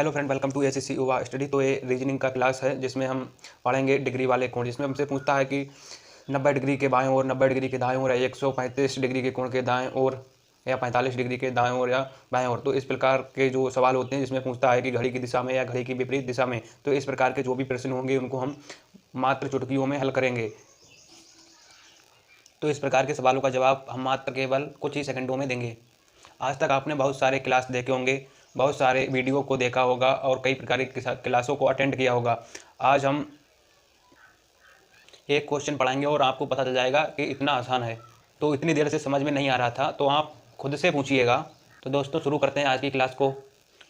Hello friend, welcome to SSC Yuva study. तो ये reasoning का क्लास है जिसमें हम पढ़ेंगे डिग्री वाले कोण, जिसमें हमसे पूछता है कि 90 डिग्री के बाएं ओर, 90 डिग्री के दाएं ओर, या 135 डिग्री के कोण के दाएं ओर, या 45 डिग्री के दाएं ओर या बाएं ओर। तो इस प्रकार के जो सवाल होते हैं जिसमें पूछता है कि घड़ी की दिशा में या घड़ी की विपरीत दिशा में, तो इस प्रकार के जो भी प्रश्न होंगे उनको हम मात्र चुटकियों में हल करेंगे। तो इस प्रकार के सवालों का जवाब हम मात्र केवल कुछ ही सेकंडों में देंगे। आज तक आपने बहुत सारे क्लास देखे होंगे, बहुत सारे वीडियो को देखा होगा और कई प्रकार की क्लासों को अटेंड किया होगा। आज हम एक क्वेश्चन पढ़ाएंगे और आपको पता चल जाएगा कि इतना आसान है। तो इतनी देर से समझ में नहीं आ रहा था तो आप खुद से पूछिएगा। तो दोस्तों, शुरू करते हैं आज की क्लास को।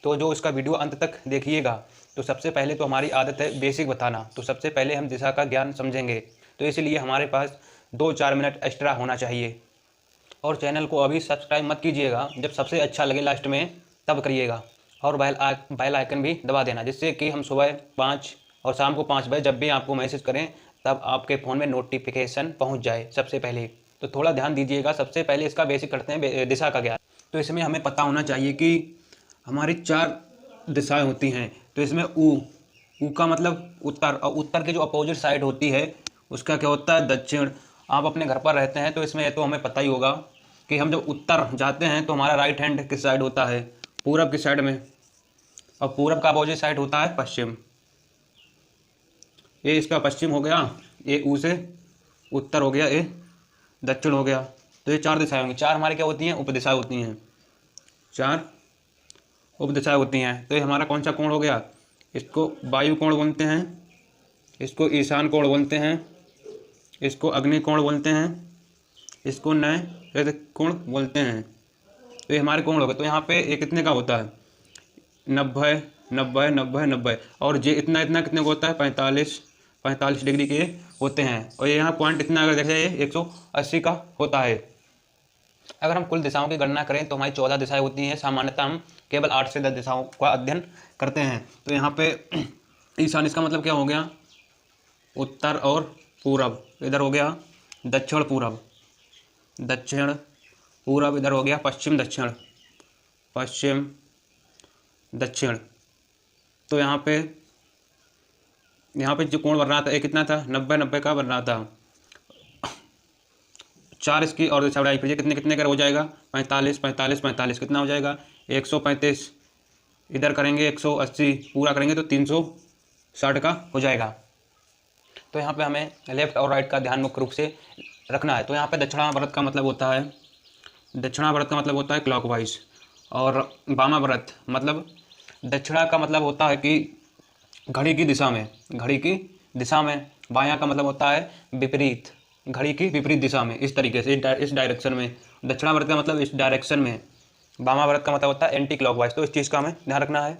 तो जो इसका वीडियो अंत तक देखिएगा। तो सबसे पहले तो हमारी आदत है बेसिक बताना। तो सबसे पहले हम दिशा का ज्ञान समझेंगे, तो इसलिए हमारे पास 2-4 मिनट एक्स्ट्रा होना चाहिए। और चैनल को अभी सब्सक्राइब मत कीजिएगा, जब सबसे अच्छा लगे लास्ट में तब करिएगा। और बेल आइकन भी दबा देना, जिससे कि हम सुबह 5 और शाम को 5 बजे जब भी आपको मैसेज करें तब आपके फ़ोन में नोटिफिकेशन पहुंच जाए सबसे पहले। तो थोड़ा ध्यान दीजिएगा। सबसे पहले इसका बेसिक करते हैं दिशा का ज्ञान। तो इसमें हमें पता होना चाहिए कि हमारी 4 दिशाएं होती हैं। तो इसमें ऊ का मतलब उत्तर, और उत्तर की जो अपोजिट साइड होती है उसका क्या होता है? दक्षिण। आप अपने घर पर रहते हैं तो इसमें ये तो हमें पता ही होगा कि हम जब उत्तर जाते हैं तो हमारा राइट हैंड किस साइड होता है? पूरब की साइड में। और पूरब का अपोजिट साइड होता है पश्चिम। ये इसका पश्चिम हो गया, ये ऊ से उत्तर हो गया, ये दक्षिण हो गया। तो ये 4 दिशाएं होंगी। 4 हमारी क्या होती हैं? उपदिशाएं होती हैं। 4 उपदिशाएं होती हैं। तो ये हमारा कौन सा कोण हो गया? इसको वायु कोण बोलते हैं, इसको ईशान कोण बोलते हैं, इसको अग्नि कोण बोलते हैं, इसको नय कोण बोलते हैं। तो ये हमारे कोण हो गए। तो यहाँ पे ये कितने का होता है? 90, 90, 90, 90। और ये इतना इतना कितने का होता है? 45 डिग्री के होते हैं। और ये यहाँ पॉइंट इतना अगर देखा जाए 180 का होता है। अगर हम कुल दिशाओं की गणना करें तो हमारी 14 दिशाएं होती हैं। सामान्यतः हम केवल 8 से 10 दिशाओं का अध्ययन करते हैं। तो यहाँ पे ईशान, इसका मतलब क्या हो गया? उत्तर और पूरब। इधर हो गया दक्षिण पूरब, दक्षिण पूरब। इधर हो गया पश्चिम दक्षिण, पश्चिम दक्षिण। तो यहाँ पे जो कोण बन रहा था ये कितना था? 90, 90 का बन रहा था। 4 इसकी और दिशा बढ़ाई, फिर ये कितने कितने का हो जाएगा? 45, 45, 45 कितना हो जाएगा? 135। इधर करेंगे 180, पूरा करेंगे तो 360 का हो जाएगा। तो यहाँ पे हमें लेफ्ट और राइट का ध्यान मुख्य रूप से रखना है। तो यहाँ पे दक्षिणावर्त का मतलब होता है, दक्षिणावर्त का मतलब होता है क्लॉकवाइज। और वामावर्त मतलब, दक्षिणा का मतलब होता है कि घड़ी की दिशा में, घड़ी की दिशा में। बायां का मतलब होता है विपरीत, घड़ी की विपरीत दिशा में, इस तरीके से, इस डायरेक्शन में। दक्षिणावर्त का मतलब इस डायरेक्शन में। वामावर्त का मतलब होता है एंटी क्लॉकवाइज। तो इस चीज़ का हमें ध्यान रखना है।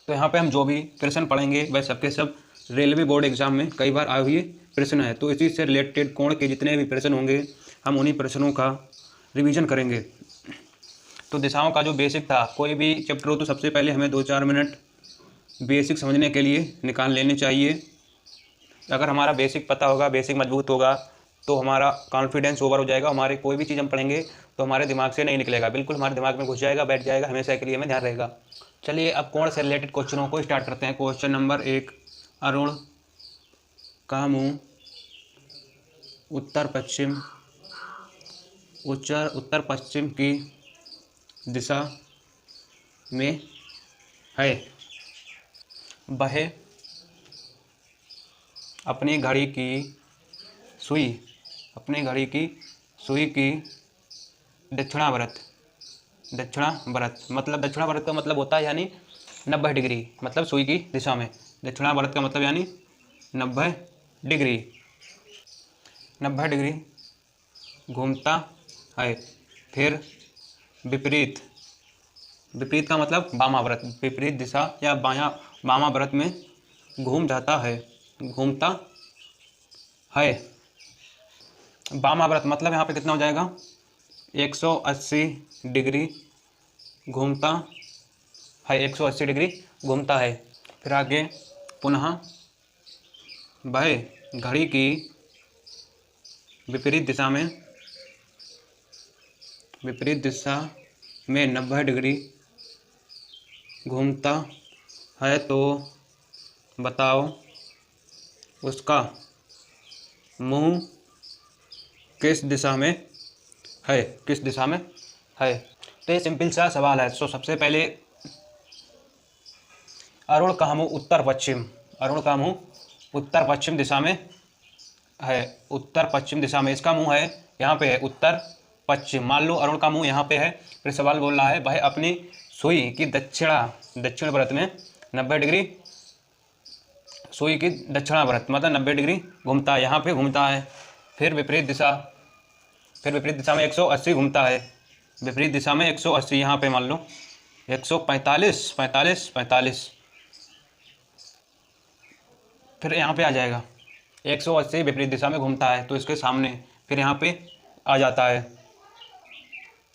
तो यहाँ पे हम जो भी प्रश्न पढ़ेंगे वह सबके सब रेलवे बोर्ड एग्जाम में कई बार आए हुए प्रश्न है। तो इसी से रिलेटेड कोण के जितने भी प्रश्न होंगे हम उन्हीं प्रश्नों का रिवीजन करेंगे। तो दिशाओं का जो बेसिक था, कोई भी चैप्टर हो तो सबसे पहले हमें 2-4 मिनट बेसिक समझने के लिए निकाल लेने चाहिए। अगर हमारा बेसिक पता होगा, बेसिक मजबूत होगा, तो हमारा कॉन्फिडेंस ओवर हो जाएगा। हमारे कोई भी चीज़ हम पढ़ेंगे तो हमारे दिमाग से नहीं निकलेगा, बिल्कुल हमारे दिमाग में घुस जाएगा, बैठ जाएगा, हमेशा के लिए हमें ध्यान रहेगा। चलिए अब कोण से रिलेटेड क्वेश्चनों को स्टार्ट करते हैं। क्वेश्चन नंबर 1, अरुण का मुँह उत्तर पश्चिम की दिशा में है। वह अपनी घड़ी की सुई की दक्षिणावर्त मतलब, दक्षिणावर्त का मतलब होता है यानी 90 डिग्री, मतलब सुई की दिशा में। दक्षिणावर्त का मतलब यानी 90 डिग्री घूमता है। फिर विपरीत का मतलब वामावर्त, विपरीत दिशा या वामावर्त में घूमता है। वामावर्त मतलब यहाँ पे कितना हो जाएगा? 180 डिग्री घूमता है, 180 डिग्री घूमता है। फिर आगे पुनः वह घड़ी की विपरीत दिशा में 90 डिग्री घूमता है तो बताओ उसका मुंह किस दिशा में है, किस दिशा में है। तो ये सिंपल सा सवाल है। तो सबसे पहले अरुण का मुंह उत्तर पश्चिम, अरुण का मुंह उत्तर पश्चिम दिशा में है, उत्तर पश्चिम दिशा में इसका मुंह है, यहाँ पे है उत्तर पश्चिम। मान लो अरुण का मुंह यहाँ पे है, फिर सवाल बोल रहा है वह अपनी सुई की दक्षिण व्रत में 90 डिग्री, सुई की दक्षिणाव्रत मतलब 90 डिग्री घूमता है, यहाँ पे घूमता है। फिर विपरीत दिशा में 180 घूमता है, विपरीत दिशा में 180, यहाँ पे मान लो 145, 45, 45, फिर यहाँ पे आ जाएगा 180 विपरीत दिशा में घूमता है तो इसके सामने फिर यहाँ पे आ जाता है।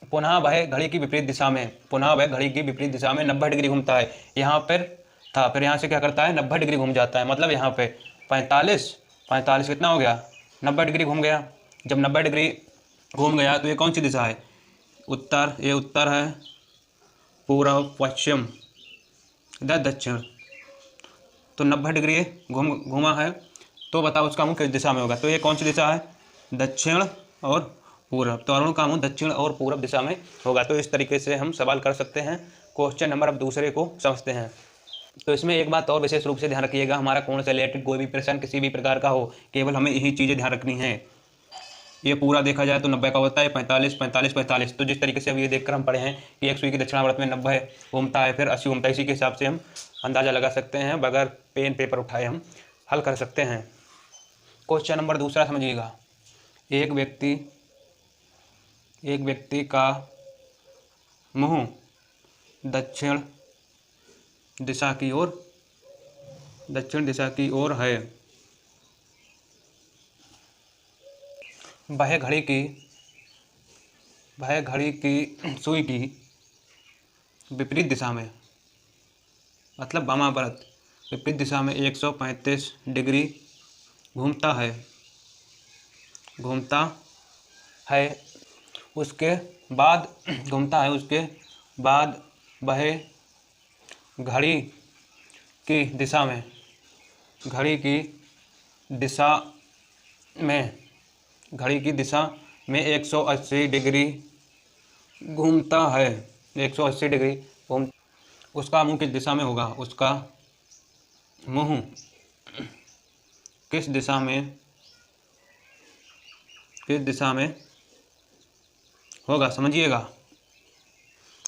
पुनः वह घड़ी की विपरीत दिशा में, पुनः वह घड़ी की विपरीत दिशा में 90 डिग्री घूमता है, यहाँ पर था, फिर यहाँ से क्या करता है 90 डिग्री घूम जाता है, मतलब यहाँ पे 45, 45 कितना हो गया 90 डिग्री घूम गया। जब 90 डिग्री घूम गया तो ये कौन सी दिशा है, उत्तर, ये उत्तर है, पूर्व, पश्चिम, इधर दक्षिण, तो 90 डिग्री घूमा है। तो बताओ उसका मुंह किस दिशा में होगा, तो ये कौन सी दिशा है, दक्षिण और पूर्व। तो अरुण का मुंह दक्षिण और पूर्व दिशा में होगा। तो इस तरीके से हम सवाल कर सकते हैं। क्वेश्चन नंबर अब दूसरे को समझते हैं। तो इसमें एक बात और विशेष रूप से ध्यान रखिएगा, हमारा कोण से रिलेटेड कोई भी प्रश्न किसी भी प्रकार का हो, केवल हमें यही चीज़ें ध्यान रखनी है। ये पूरा देखा जाए तो 90 का होता है, 45, 45, 45। तो जिस तरीके से अब ये देखकर हम पढ़े हैं कि एक सुई की दक्षिणावर्त में 90 घूमता है, फिर 80 घूमता है, इसी के हिसाब से हम अंदाज़ा लगा सकते हैं, बगैर पेन पेपर उठाए हम हल कर सकते हैं। क्वेश्चन नंबर दूसरा समझिएगा। एक व्यक्ति का मुंह दक्षिण दिशा की ओर है। वह घड़ी की सुई की विपरीत दिशा में, मतलब वामाव्रत, विपरीत दिशा में 135 डिग्री घूमता है। उसके बाद वह घड़ी की दिशा में 180 डिग्री घूमता है, 180 डिग्री घूम। उसका मुंह किस दिशा में होगा, उसका मुंह किस दिशा में होगा, समझिएगा।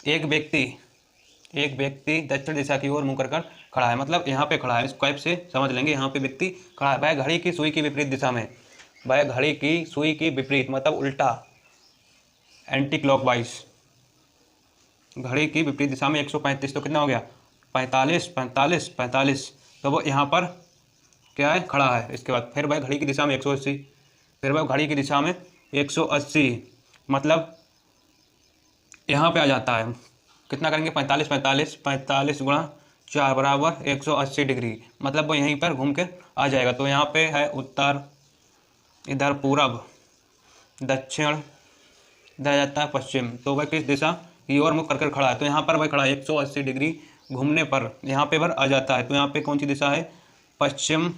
एक व्यक्ति दक्षिण दिशा की ओर मुंह कर खड़ा है, मतलब यहाँ पे खड़ा है, इस टाइप से समझ लेंगे। यहाँ पे व्यक्ति खड़ा है, वह घड़ी की सुई की विपरीत दिशा में, वह घड़ी की सुई की विपरीत मतलब उल्टा, एंटी क्लॉकवाइज, घड़ी की विपरीत दिशा में 135, तो कितना हो गया 45, 45, 45। तो वो यहाँ पर क्या है, खड़ा है। इसके बाद फिर वह घड़ी की दिशा में 180, फिर वह घड़ी की दिशा में 180, मतलब यहाँ पे आ जाता है। कितना करेंगे 45, 45, 45 गुणा 4 बराबर 180 डिग्री, मतलब वो यहीं पर घूम के आ जाएगा। तो यहाँ पे है उत्तर, इधर पूरब, दक्षिण, इधर जाता है पश्चिम। तो वह किस दिशा की ओर मुख कर खड़ा है, तो यहाँ पर वह खड़ा है, 180 डिग्री घूमने पर यहाँ पे पर आ जाता है। तो यहाँ पे कौन सी दिशा है, पश्चिम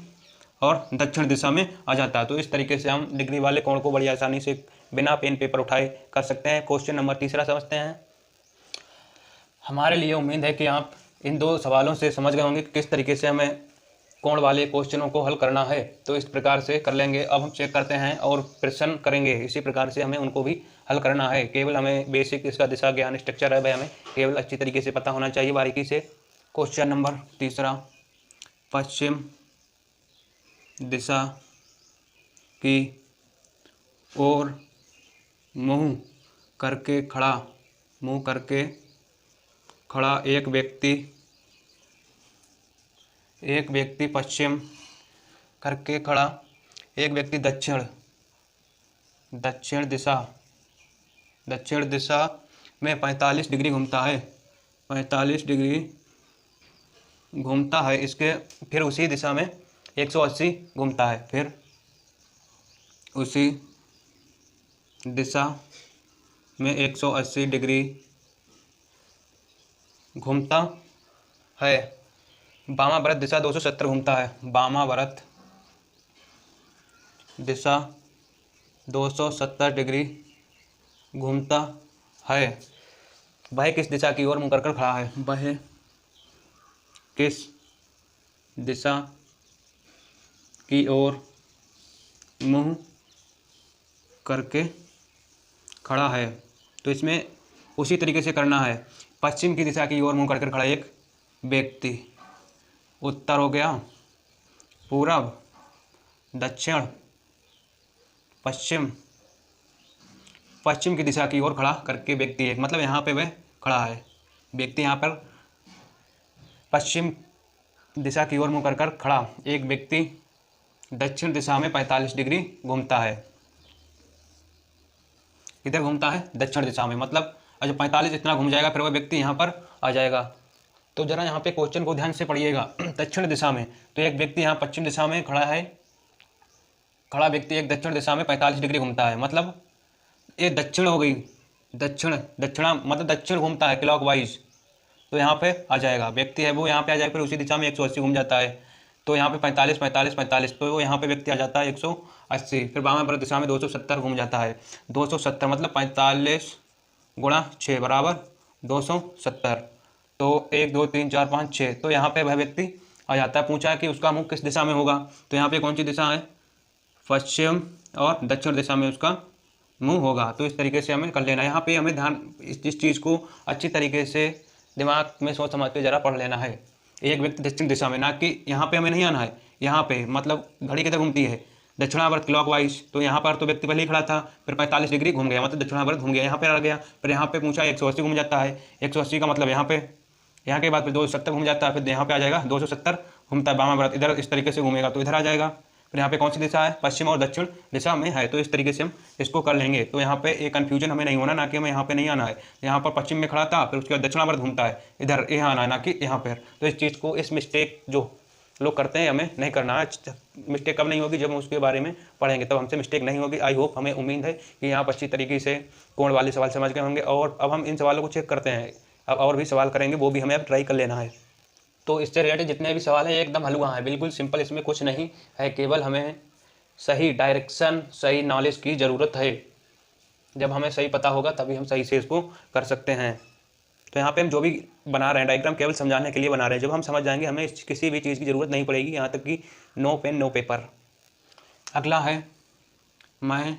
और दक्षिण दिशा में आ जाता है। तो इस तरीके से हम डिग्री वाले कोण को बड़ी आसानी से बिना पेन पेपर उठाए कर सकते हैं। क्वेश्चन नंबर तीसरा समझते हैं। हमारे लिए उम्मीद है कि आप इन दो सवालों से समझ गए होंगे कि किस तरीके से हमें कोण वाले क्वेश्चनों को हल करना है। तो इस प्रकार से कर लेंगे। अब हम चेक करते हैं और प्रश्न करेंगे, इसी प्रकार से हमें उनको भी हल करना है। केवल हमें बेसिक इसका दिशा ज्ञान स्ट्रक्चर है, वह हमें केवल अच्छी तरीके से पता होना चाहिए बारीकी से। क्वेश्चन नंबर तीसरा, पश्चिम दिशा की ओर मुंह करके खड़ा एक व्यक्ति पश्चिम करके खड़ा एक व्यक्ति दक्षिण दिशा में 45 डिग्री घूमता है, 45 डिग्री घूमता है। इसके फिर उसी दिशा में 180 घूमता है, फिर उसी दिशा में 180 डिग्री घूमता है। वामाव्रत दिशा 270 घूमता है, वामाव्रत दिशा 270 डिग्री घूमता है। वह किस दिशा की ओर मुँह कर खड़ा है? वह किस दिशा की ओर मुँह करके खड़ा है? तो इसमें उसी तरीके से करना है। पश्चिम की दिशा की ओर मुँह करके खड़ा एक व्यक्ति। उत्तर हो गया, पूरब, दक्षिण, पश्चिम। पश्चिम की दिशा की ओर खड़ा करके व्यक्ति एक, मतलब यहाँ पे वह खड़ा है व्यक्ति। यहाँ पर पश्चिम दिशा की ओर मुँह कर खड़ा एक व्यक्ति दक्षिण दिशा में 45 डिग्री घूमता है। किधर घूमता है? दक्षिण दिशा में। मतलब जब 45 इतना घूम जाएगा फिर वह व्यक्ति यहाँ पर आ जाएगा। तो जरा यहाँ पे क्वेश्चन को ध्यान से पढ़िएगा। दक्षिण दिशा में, तो एक व्यक्ति यहाँ पश्चिम दिशा में खड़ा है, खड़ा व्यक्ति एक दक्षिण दिशा में 45 डिग्री घूमता है। मतलब ये दक्षिण हो गई, दक्षिणा मतलब दक्षिण घूमता है क्लॉकवाइज। तो यहाँ पे आ जाएगा व्यक्ति है वो यहाँ पे आ जाएगा, फिर उसी दिशा में 180 घूम जाता है। तो यहाँ पे 45 45 45, तो वो यहाँ पे व्यक्ति आ जाता है 180। फिर वामाव्रत दिशा में 270 घूम जाता है। 270 मतलब 45 गुणा 6 बराबर 270। तो 1 2 3 4 5 6, तो यहाँ पे वह व्यक्ति आ जाता है। पूछा है कि उसका मुख किस दिशा में होगा, तो यहाँ पे कौन सी दिशा है? पश्चिम और दक्षिण दिशा में उसका मुँह होगा। तो इस तरीके से हमें कर लेना है। यहाँ पे हमें ध्यान इस चीज़ को अच्छी तरीके से दिमाग में सोच समझ के जरा पढ़ लेना है। एक व्यक्ति दक्षिण दिशा में, ना कि यहाँ पे हमें नहीं आना है। यहाँ पे मतलब घड़ी किधर घूमती है? दक्षिणावर्त क्लॉकवाइज। तो यहाँ पर तो व्यक्ति पहले ही खड़ा था, फिर 45 डिग्री घूम गया, मतलब दक्षिणावर्त घूम गया, यहाँ पे आ गया। फिर यहाँ पे पूछा 180 घूम जाता है। 180 का मतलब यहाँ पे, यहाँ के बाद फिर 270 घूम जाता है, फिर यहाँ पे आ जाएगा 270 घूमता है वामाव्रत, इधर इस तरीके से घूमेगा तो इधर आ जाएगा। फिर यहाँ पे कौन सी दिशा है? पश्चिम और दक्षिण दिशा में है। तो इस तरीके से हम इसको कर लेंगे। तो यहाँ पे एक कन्फ्यूजन हमें नहीं होना, ना कि हमें यहाँ पे नहीं आना है। यहाँ पर पश्चिम में खड़ा था, फिर उसके बाद दक्षिणावर्त घूमता है, इधर यहाँ आना है, ना कि यहाँ पर। तो इस चीज़ को, इस मिस्टेक जो लोग करते हैं, हमें नहीं करना है। मिस्टेक कब नहीं होगी? जब हम उसके बारे में पढ़ेंगे तब हमसे मिस्टेक नहीं होगी। आई होप, हमें उम्मीद है कि आप अच्छी तरीके से कोण वाले सवाल समझ गए होंगे। और अब हम इन सवालों को चेक करते हैं। अब और भी सवाल करेंगे, वो भी हमें अब ट्राई कर लेना है। तो इससे रिलेटेड जितने भी सवाल हैं एकदम हलवा है, बिल्कुल सिंपल, इसमें कुछ नहीं है। केवल हमें सही डायरेक्शन, सही नॉलेज की ज़रूरत है। जब हमें सही पता होगा तभी हम सही से इसको कर सकते हैं। तो यहाँ पे हम जो भी बना रहे हैं डायग्राम, केवल समझाने के लिए बना रहे हैं। जब हम समझ जाएंगे हमें किसी भी चीज़ की ज़रूरत नहीं पड़ेगी, यहाँ तक कि नो पेन नो पेपर। अगला है, मैं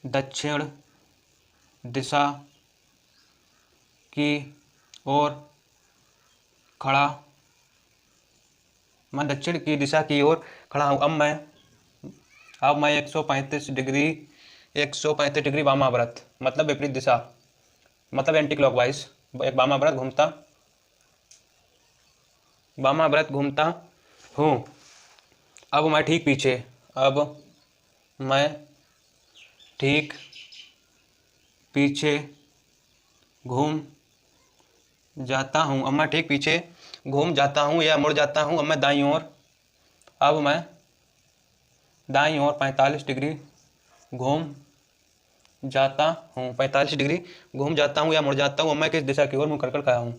दक्षिण दिशा की ओर खड़ा, मैं दक्षिण की दिशा की ओर खड़ा हूँ। अब मैं 135 डिग्री वामाव्रत, मतलब विपरीत दिशा, मतलब एंटी क्लॉकवाइज एक वामाव्रत घूमता हूँ। अब मैं ठीक पीछे घूम जाता हूँ। अब मैं ठीक पीछे घूम जाता हूँ या मुड़ जाता हूँ। अब मैं दाईं ओर 45 डिग्री घूम जाता हूँ। 45 डिग्री घूम जाता हूँ या मुड़ जाता हूँ। अब मैं किस दिशा की ओर मुँह कर खड़ा हूँ?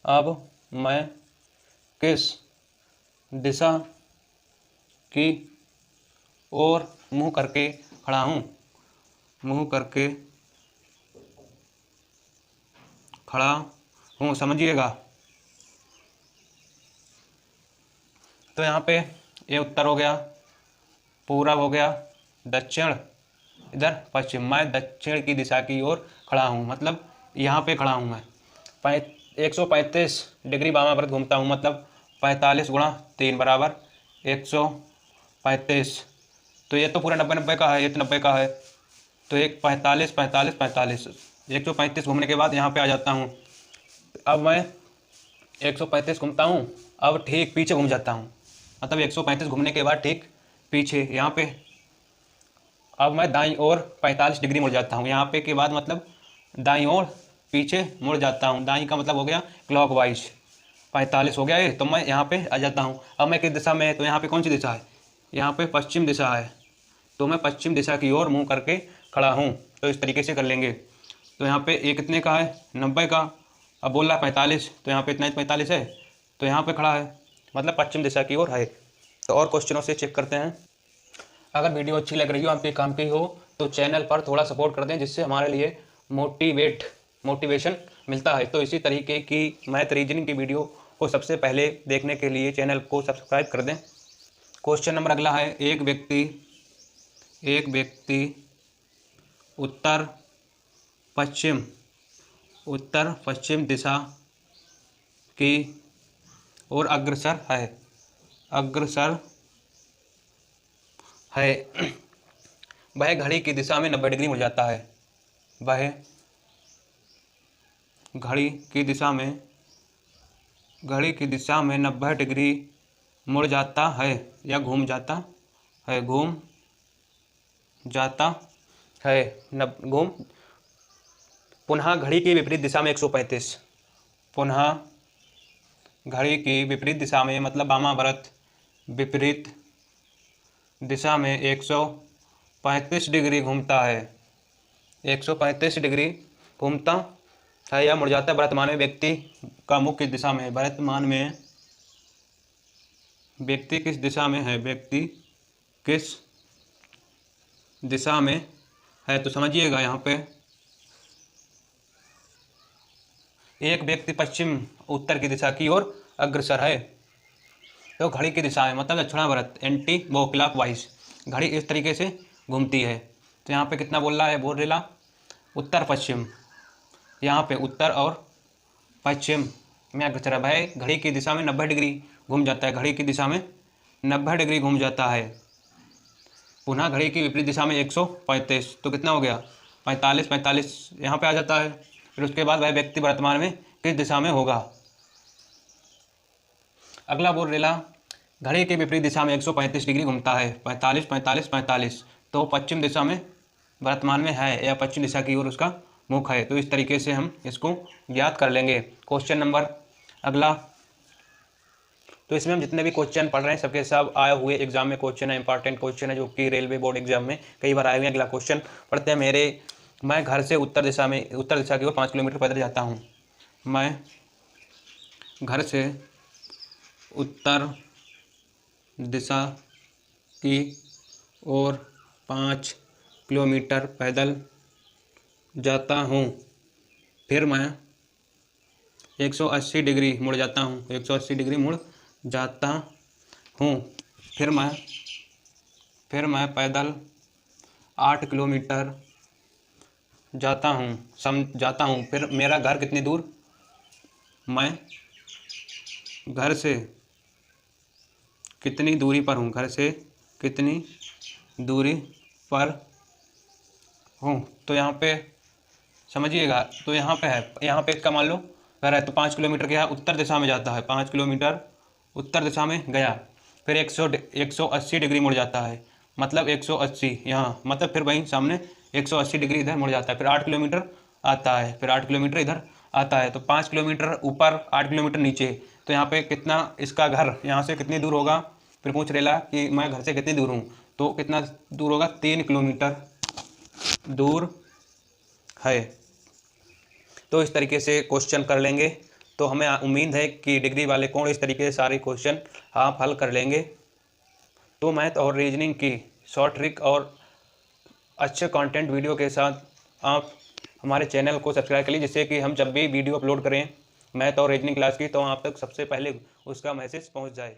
अब मैं किस दिशा की ओर मुँह करके खड़ा हूँ? मुँह करके खड़ा हूँ, समझिएगा। तो यहाँ पे ये उत्तर हो गया, पूरब हो गया, दक्षिण, इधर पश्चिम। मैं दक्षिण की दिशा की ओर खड़ा हूँ, मतलब यहाँ पे खड़ा हूँ मैं। 135 डिग्री वामाव्रत घूमता हूँ, मतलब 45 गुणा 3 बराबर 135। तो ये तो पूरा 90 का है, ये तो 90 का है। तो एक 45 45 45, 135 घूमने के बाद यहाँ पे आ जाता हूँ। अब मैं 135 घूमता हूँ, अब ठीक पीछे घूम जाता हूँ, मतलब 135 घूमने के बाद ठीक पीछे यहाँ पे। अब मैं दाईं ओर 45 डिग्री मुड़ जाता हूँ, यहाँ पे के बाद मतलब दाईं ओर पीछे मुड़ जाता हूँ। दाईं का मतलब हो गया क्लॉकवाइज, 45 हो गया ये, तो मैं यहाँ पे आ जाता हूँ। अब मैं किस दिशा में है? तो यहाँ पे कौन सी दिशा है? यहाँ पे पश्चिम दिशा है। तो मैं पश्चिम दिशा की ओर मुँह करके खड़ा हूँ। तो इस तरीके से कर लेंगे। तो यहाँ पे ये कितने का है? 90 का। अब बोल रहा है 45, तो यहाँ पे इतना 45 है, तो यहाँ पे खड़ा है। मतलब पश्चिम दिशा की ओर है। तो और क्वेश्चनों से चेक करते हैं। अगर वीडियो अच्छी लग रही हो, आपके काम की हो, तो चैनल पर थोड़ा सपोर्ट कर दें, जिससे हमारे लिए मोटिवेशन मिलता है। तो इसी तरीके की मैथ रीजनिंग की वीडियो को सबसे पहले देखने के लिए चैनल को सब्सक्राइब कर दें। क्वेश्चन नंबर अगला है, एक व्यक्ति उत्तर पश्चिम दिशा की ओर अग्रसर है। वह घड़ी की दिशा में 90 डिग्री मुड़ जाता है। वह घड़ी की दिशा में 90 डिग्री मुड़ जाता है या घूम जाता है। पुनः घड़ी की विपरीत दिशा में 135। पुनः घड़ी की विपरीत दिशा में, मतलब वामावर्त विपरीत दिशा में 135 डिग्री घूमता है। 135 डिग्री घूमता है या मुड़ जाता है। वर्तमान में व्यक्ति का मुख्य दिशा में, वर्तमान में व्यक्ति किस दिशा में है, व्यक्ति किस दिशा में है। तो समझिएगा, यहाँ पे एक व्यक्ति पश्चिम उत्तर की दिशा की ओर अग्रसर है। तो घड़ी की दिशा है, मतलब दक्षिणावर्त, एंटी क्लॉकवाइज घड़ी इस तरीके से घूमती है। तो यहाँ पे कितना बोल रहा है, बोल रहा उत्तर पश्चिम। यहाँ पे उत्तर और पश्चिम में अग्रसर है। भाई घड़ी की दिशा में 90 डिग्री घूम जाता है। घड़ी की दिशा में 90 डिग्री घूम जाता है। पुनः घड़ी की विपरीत दिशा में 135। तो कितना हो गया, 45 यहाँ पे आ जाता है। फिर उसके बाद वह व्यक्ति वर्तमान में किस दिशा में होगा। अगला बोल रहा घड़ी के विपरीत दिशा में 135 डिग्री घूमता है। 45। तो पश्चिम दिशा में वर्तमान में है या पश्चिम दिशा की ओर उसका मुख है। तो इस तरीके से हम इसको ज्ञात कर लेंगे। क्वेश्चन नंबर अगला, तो इसमें हम जितने भी क्वेश्चन पढ़ रहे हैं सबके सब आए हुए एग्जाम में क्वेश्चन है, इंपॉर्टेंट क्वेश्चन है, जो कि रेलवे बोर्ड एग्जाम में कई बार आए हुए हैं। अगला क्वेश्चन पढ़ते हैं। मैं घर से उत्तर दिशा की ओर 5 किलोमीटर पैदल जाता हूँ। मैं घर से उत्तर दिशा की ओर 5 किलोमीटर पैदल जाता हूँ। फिर मैं 180 डिग्री मुड़ जाता हूँ। 180 डिग्री मुड़ जाता हूँ। फिर मैं पैदल 8 किलोमीटर जाता हूँ। फिर मेरा घर कितनी दूर, मैं घर से कितनी दूरी पर हूँ, घर से कितनी दूरी पर हूँ। तो यहाँ पे समझिएगा, तो यहाँ पे है, यहाँ पे इसका मान लो घर है, तो 5 किलोमीटर क्या उत्तर दिशा में जाता है। 5 किलोमीटर उत्तर दिशा में गया। फिर 180 डिग्री मुड़ जाता है, मतलब 180 यहाँ, मतलब फिर वहीं सामने 180 डिग्री इधर मुड़ जाता है। फिर 8 किलोमीटर आता है, फिर 8 किलोमीटर इधर आता है। तो 5 किलोमीटर ऊपर, 8 किलोमीटर नीचे। तो यहाँ पे कितना इसका घर यहाँ से कितनी दूर होगा। फिर पूछ रेला कि मैं घर से कितनी दूर हूँ, तो कितना दूर होगा, 3 किलोमीटर दूर है। तो इस तरीके से क्वेश्चन कर लेंगे। तो हमें उम्मीद है कि डिग्री वाले कौन इस तरीके से सारे क्वेश्चन आप हल कर लेंगे। तो मैथ और रीजनिंग की शॉर्ट ट्रिक और अच्छे कंटेंट वीडियो के साथ आप हमारे चैनल को सब्सक्राइब कर लीजिए, जिससे कि हम जब भी वीडियो अपलोड करें मैथ और रीजनिंग क्लास की, तो आप तक सबसे पहले उसका मैसेज पहुंच जाए।